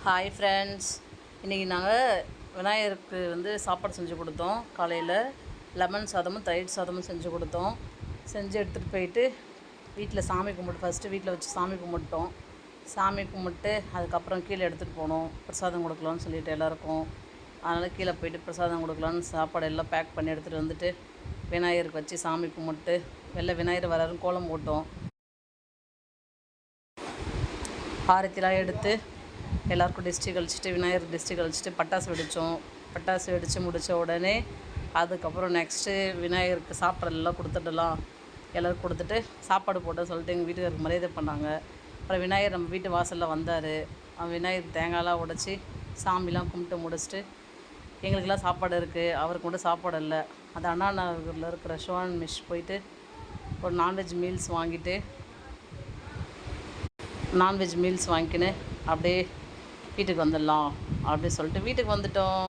Hi friends, இன்றைக்கி நாங்கள் விநாயகருக்கு சாப்பாடு செஞ்சு கொடுத்தோம். காலையில் லெமன் சாதமும் தயிர் சாதமும் செஞ்சு கொடுத்தோம். செஞ்சு எடுத்துகிட்டு போயிட்டு வீட்டில் சாமி கும்பிட்டு ஃபஸ்ட்டு வீட்டில் வச்சு சாமி கும்பிட்டோம். சாமி கும்பிட்டு அதுக்கப்புறம் கீழே எடுத்துகிட்டு போனோம் பிரசாதம் கொடுக்கலான்னு சொல்லிட்டு எல்லாேருக்கும். அதனால் கீழே போயிட்டு பிரசாதம் கொடுக்கலான்னு சாப்பாடு எல்லாம் பேக் பண்ணி எடுத்துகிட்டு வந்துட்டு விநாயகருக்கு வச்சு சாமி கும்பிட்டு வெளில விநாயகர் வராருன்னு கோலம் போட்டோம். ஆரத்திலாம் எடுத்து எல்லாருக்கும் டிஸ்ட்ரி கழிச்சிட்டு விநாயகர் டிஸ்ட்ரி கழிச்சிட்டு பட்டாசு வெடித்தோம். பட்டாசு வெடித்து முடித்த உடனே அதுக்கப்புறம் நெக்ஸ்ட்டு விநாயகருக்கு சாப்பிட்றதெல்லாம் கொடுத்துடலாம், எல்லோரும் கொடுத்துட்டு சாப்பாடு போட்டோன்னு சொல்லிட்டு எங்கள் வீட்டுக்காருக்கு மரியாதை பண்ணாங்க. அப்புறம் விநாயகர் நம்ம வீட்டு வாசலில் வந்தார். விநாயகர் தேங்காயெலாம் உடச்சி சாமிலாம் கும்பிட்டு முடிச்சுட்டு எங்களுக்கெல்லாம் சாப்பாடு இருக்குது, அவருக்கு மட்டும் சாப்பாடு இல்லை. அது அண்ணா நகரில் இருக்கிற ஷோன் மிஷ் போயிட்டு ஒரு நான்வெஜ் மீல்ஸ் வாங்கிக்கின்னு அப்படியே வீட்டுக்கு வந்துடலாம் அப்படி சொல்லிட்டு வீட்டுக்கு வந்துட்டோம்.